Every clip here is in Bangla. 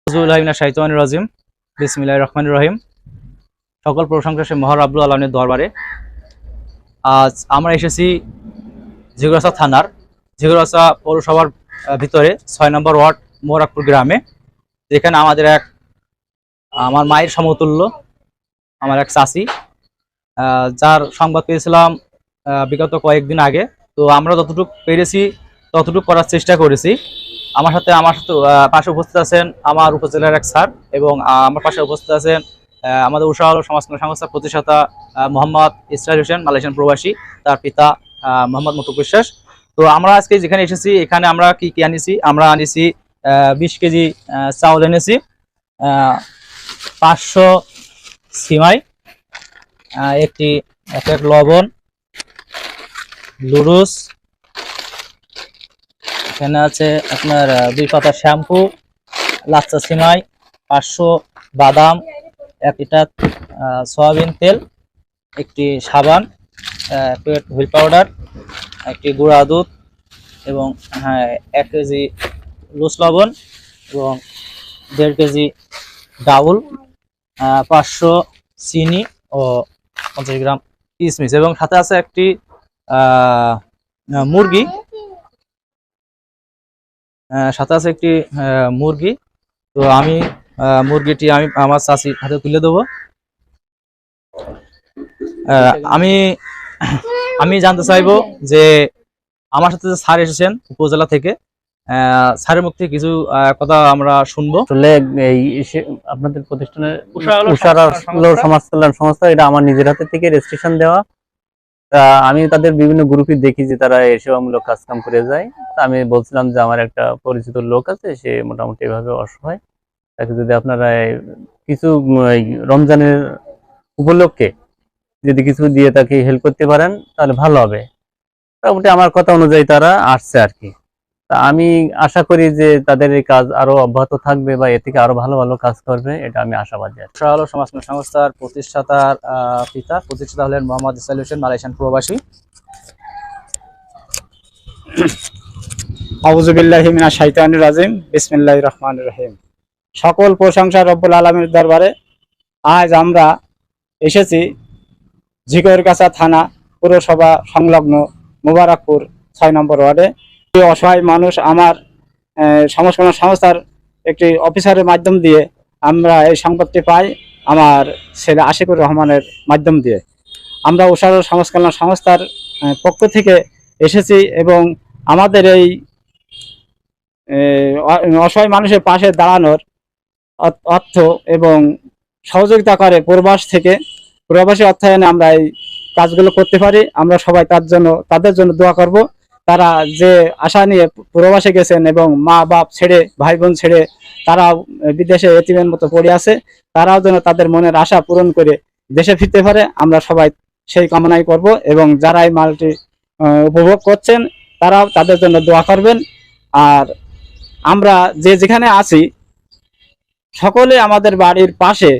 রাজিম বিসমিল্লাহির রহমানির রহিম। সকল প্রশংসা সে মহান রব্বুল আলামিনের দরবারে। আজ আমরা এসেছি ঝিগুরাসা থানার ঝিগুরাসা পৌরসভার ভিতরে ৬ নম্বর ওয়ার্ড মোরাকপুর গ্রামে, যেখানে আমার মায়ের সমতুল্য আমার এক চাচি, যার সংবাদ পেয়েছিলাম বিগত কয়েকদিন আগে। তো আমরা যতটুকু পেরেছি ততটুকু করার চেষ্টা করেছি। আমার সাথে পাশে উপস্থিত আছেন আমার উপজেলার এক স্যার, এবং আমার পাশে উপস্থিত আছেন আমাদের উষা আলো সমাজ সংস্থার প্রতিষ্ঠাতা মোহাম্মদ ইসরাইল হোসেন, মালয়েশিয়ান প্রবাসী, তার পিতা মোহাম্মদ মুটুক বিশ্বাস। তো আমরা আজকে যেখানে এসেছি, এখানে আমরা কি কি আনিছি? আমরা আনিছি 20 কেজি চাউল এনেছি, 500 সিমাই, একটি লবণ, লুডুস, এখানে আছে আপনার 2 পাতা শ্যাম্পু, লাচ্চা সিমাই, 500 বাদাম, 1 লিটার সয়াবিন তেল, একটি সাবান, হুইল পাউডার, একটি গুঁড়া দুধ, এবং 1 কেজি লুজ লবণ, এবং 1.5 কেজি ডাউল, 500 চিনি ও 50 গ্রাম কিশমিশ, এবং সাথে আছে একটি মুরগি, মুরগি। তো আমি মুরগিটি আমার চাচি হাতে তুলে দেবো। আমি আমি জানতে চাইবো যে আমার সাথে যে স্যার এসেছেন উপজেলা থেকে, স্যারের মুখ থেকে কিছু কথা আমরা শুনবো। আসলে এই আপনাদের প্রতিষ্ঠানের উষা আলো সমাজ কল্যাণ সংস্থা, এটা আমার নিজের হাতে থেকে রেজিস্ট্রেশন দেওয়া। তা আমি তাদের বিভিন্ন গ্রুপে দেখি যে তারা সেবামূলক কাজকাম করে যায়। তা আমি বলছিলাম যে আমার একটা পরিচিত লোক আছে, সে মোটামুটি এভাবে অসহায়, তাকে যদি আপনারা কিছু রমজানের উপলক্ষে যদি কিছু দিয়ে তাকে হেল্প করতে পারেন তাহলে ভালো হবে। মোটামুটি আমার কথা অনুযায়ী তারা আসছে আর কি। তা আমি আশা করি যে তাদের এই কাজ আরো অব্যাহত থাকবে বা এ থেকে আরো ভালো ভালো কাজ করবে, এটা আমি আশাবাদী। উষা আলো সমাজ সংস্থার প্রতিষ্ঠাতার প্রতিষ্ঠাতা হলেন মোহাম্মদ ইসরাইল হোসেন, মালয়েশিয়ান প্রবাসী। আউযু বিল্লাহি মিনাশ শাইতানির রাজিম, বিসমিল্লাহির রহমানির রহিম। সকল প্রশংসা রব্বুল আলামিনের দরবারে। আজ আমরা এসেছি ঝিকরগাছা থানা পৌরসভা সংলগ্ন মোবারকপুর 6 নম্বর ওয়ার্ডে। এই অসহায় মানুষ আমার সংস্থার একটি অফিসারের মাধ্যম দিয়ে আমরা এই সংবাদটি পাই, আমার ছেলে আশিকুর রহমানের মাধ্যম দিয়ে। আমরা উষা আলো সমাজ কল্যাণ সংস্থার পক্ষ থেকে এসেছি, এবং আমাদের এই অসহায় মানুষের পাশে দাঁড়ানোর অর্থ এবং সহযোগিতা করে প্রবাসী অর্থায়নে আমরা এই কাজগুলো করতে পারি। আমরা সবাই তাদের জন্য দোয়া করব। তারা যে আশা নিয়ে প্রবাসে গেছেন এবং মা বাপ ছেড়ে, ভাই বোন ছেড়ে তারা বিদেশে এতিমের মতো পড়ে আছে, তারাও যেন তাদের মনের আশা পূরণ করে দেশে ফিরতে পারে, আমরা সবাই সেই কামনাই করব। এবং যারা এই মালটি উপভোগ করছেন তারাও তাদের জন্য দোয়া করবেন। আর আমরা যেখানে আছি সকলে আমাদের বাড়ির পাশে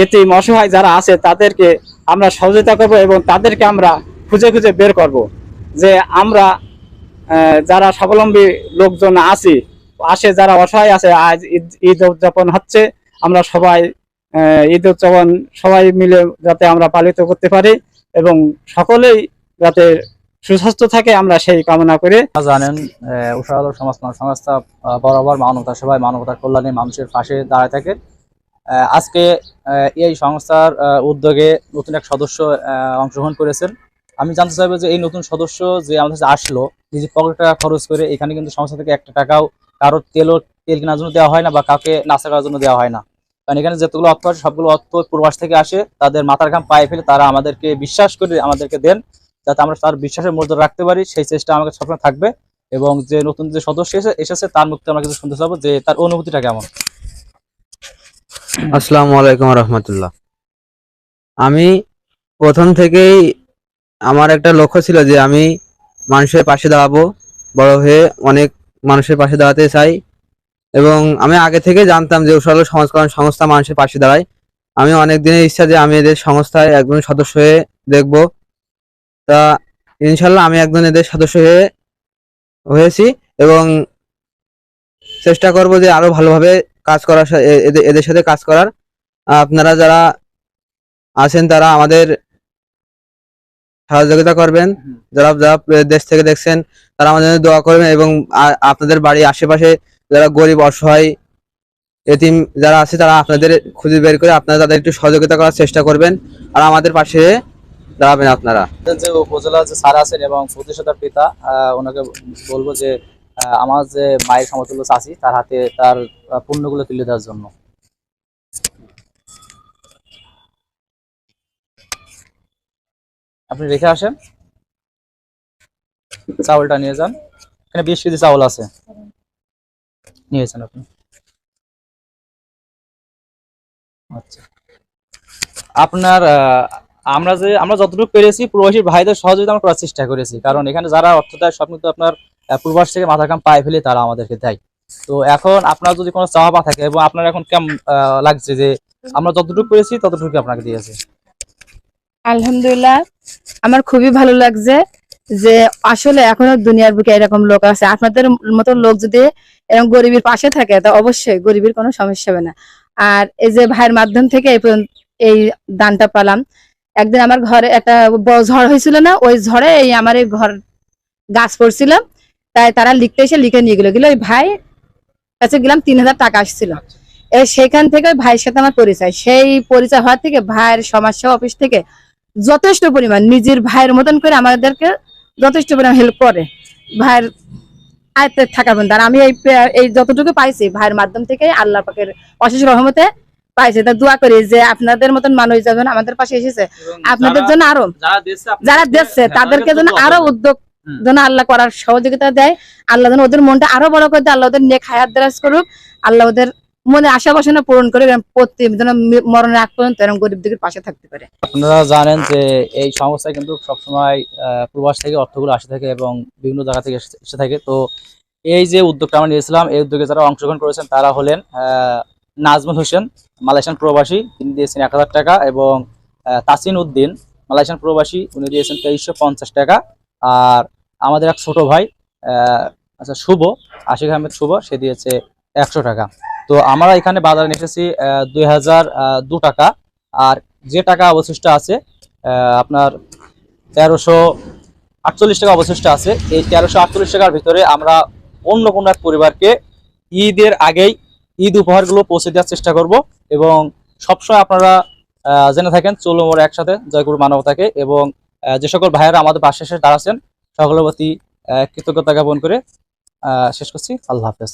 এতিম অসহায় যারা আছে তাদেরকে আমরা সহযোগিতা করব, এবং তাদেরকে আমরা খুঁজে খুঁজে বের করব। যে আমরা যারা স্বাবলম্বী লোকজন আছি, যারা অসহায় আছে, আজ ঈদ উদযাপন হচ্ছে, আমরা সবাই ঈদ উদযাপন সবাই মিলে যাতে আমরা পালিত করতে পারি এবং সকলেই যাতে সুস্বাস্থ্য থাকে, আমরা সেই কামনা করে। জানেন উষা আলো সমাজ সংস্থা বরাবর মানবতার সেবায়, মানবতার কল্যাণে মানুষের পাশে দাঁড়ায় থাকে। আজকে এই সংস্থার উদ্যোগে নতুন এক সদস্য অংশগ্রহণ করেছেন। আমি জানতে চাইবো যে এই নতুন সদস্য যে আমাদের কাছে আসলো, নিজের পকেট টাকা খরচ করে, এখানে কিন্তু সংস্থা থেকে 1 টাকাও কারোর তেল কেনার জন্য দেওয়া হয় না, বা কাউকে নাস্তা করার জন্য দেওয়া হয় না। কারণ এখানে যতগুলো অর্থ আসে সবগুলো অর্থ প্রবাস থেকে আসে, তাদের মাথার ঘাম পায়ে ফেলে তারা আমাদেরকে বিশ্বাস করে আমাদেরকে দেন, যাতে আমরা তার বিশ্বাসের মর্যাদা রাখতে পারি, সেই চেষ্টা আমাকে সবসময় থাকবে। এবং যে নতুন যে সদস্য এসেছে তার মুখ থেকে আমরা কিছু শুনতে চাবো যে তার অনুভূতিটা কেমন। আসসালামু আলাইকুম রহমতুল্লাহ। আমি প্রথম থেকেই আমার একটা লক্ষ্য ছিল যে আমি মানুষের পাশে দাঁড়াবো, বড় হয়ে অনেক মানুষের পাশে দাঁড়াতে চাই। এবং আমি আগে থেকে জানতাম যে উষা আলো সমাজ কল্যাণ সংস্থা মানুষের পাশে দাঁড়ায়। আমি অনেক দিনের ইচ্ছা যে আমি এদের সংস্থায় একজন সদস্য হয়ে দেখব। তা ইনশাল্লাহ আমি একজন এদের সদস্য হয়েছি এবং চেষ্টা করব যে আরো ভালোভাবে কাজ করার এদের সাথে কাজ করার। আপনারা যারা আছেন তারা আমাদের সহযোগিতা করবেন, যারা যারা দেশ থেকে দেখছেন তারা আমাদের জন্য দোয়া করবেন, এবং আপনাদের বাড়ির আশেপাশে যারা গরিব অসহায় এতিম যারা আছে তারা আপনাদের খুঁজে বের করে আপনারা তাদের একটু সহযোগিতা করার চেষ্টা করবেন, আর আমাদের পাশে দাঁড়াবেন আপনারা। যে উপজেলা যে স্যার আছেন এবং প্রতিষ্ঠাতার পিতা, ওনাকে বলবো যে আমার যে মায়ের সমতুল্য চাচি তার হাতে তার পণ্যগুলো তুলে দেওয়ার জন্য। আপনি রেখে আসেন, চাউলটা নিয়ে যান, এখানে 20 কেজি চাউল আছে, নিয়েছেন আপনি। আচ্ছা, আপনার আমরা যতটুকু পেরেছি প্রবাসী ভাইদের সহযোগিতা আমরা করার চেষ্টা করেছি, কারণ এখানে যারা অর্থ দেয় সব কিন্তু আপনার প্রবাস থেকে মাথা কাম পায়ে ফেলে তারা আমাদেরকে দেয়। তো এখন আপনার যদি কোনো চাওয়া পাওয়া থাকে, এবং আপনার এখন কেমন লাগছে যে আমরা যতটুকু পেরেছি ততটুকু আপনাকে দিয়েছি? আলহামদুলিল্লাহ, আমার খুবই ভালো লাগছে যে আসলে এখনো দুনিয়ার বুকে এরকম লোক আছে। আপনাদের মতো লোক যদি এরকম গরিবের পাশে থাকে তা অবশ্যই গরিবের কোনো সমস্যা হবে না। আর এই যে ভাইয়ের মাধ্যম থেকে এই দানটা পেলাম। একদিন আমার ঘরে একটা বড় ঝড় হয়েছিল না, ওই ঝড়ে এই আমার এই ঘর গাছ পড়ছিল, তাই তারা লিখতে এসে লিখে নিয়ে গেল ওই ভাই কাছে গেলাম, 3000 টাকা আসছিল। সেখান থেকে ওই ভাইয়ের সাথে আমার পরিচয়। সেই পরিচয় হওয়ার থেকে ভাইয়ের সমাজসেবা অফিস থেকে যথেষ্ট পরিমাণ নিজের ভাইয়ের মতন করে আমাদেরকে যথেষ্ট পরিমাণ হেল্প করে ভাইয়ের আয়ত্তে থাকার মধ্যে। আর আমি এই যতটুকু পাইছি ভাইয়ের মাধ্যম থেকে আল্লাহ পাকের অশেষ রহমতে পাইছি। তা দোয়া করি যে আপনাদের মতন মানুষ যখন আমাদের পাশে এসেছে, আপনাদের জন্য আরো যারা দিচ্ছে তাদেরকে যেন আরো উদ্যোগ যেন আল্লাহ করার সহযোগিতা দেয়। আল্লাহ যেন ওদের মনটা আরো বড় করে দেয়, আল্লাহ ওদের নেক হায়াত দারাজ করুক, আল্লাহ ওদের মনে আশা বাসনা পূরণ করে প্রতি যেন মরণের আগ পর্যন্ত এরকম গরিবদের পাশে থাকতে পারে। আপনারা জানেন যে এই সংস্থায় কিন্তু সবসময় প্রবাস থেকে অর্থগুলো আসে থাকে এবং বিভিন্ন জায়গা থেকে এসে থাকে। তো এই যে উদ্যোগটা আমরা নিয়েছিলাম, এই উদ্যোগে যারা অংশগ্রহণ করেছেন তারা হলেন নাজমুল হোসেন, মালয়েশিয়ান প্রবাসী, তিনি দিয়েছেন 1000 টাকা, এবং তাসিন উদ্দিন, মালয়েশিয়ান প্রবাসী, উনি দিয়েছেন 2350 টাকা। আর আমাদের এক ছোট ভাই আচ্ছা শুভ, আশিক আহমেদ শুভ, সে দিয়েছে 100 টাকা। তো আমরা এখানে বাজারে এসেছি 2002 টাকা। আর যে টাকা অবশিষ্ট আছে আপনার 1348 টাকা অবশিষ্ট আছে। এই 1348 টাকার ভিতরে আমরা অন্য কোনো এক পরিবারকে ঈদের আগেই ঈদ উপহারগুলো পৌঁছে দেওয়ার চেষ্টা করব। এবং সবসময় আপনারা জেনে থাকেন, চলো মোরা একসাথে, জয় গুরু মানবতাকে। এবং যে সকল ভাইয়েরা আমাদের পাশে এসে দাঁড়াচ্ছেন সকলের প্রতি কৃতজ্ঞতা জ্ঞাপন করে শেষ করছি। আল্লাহ হাফেজ।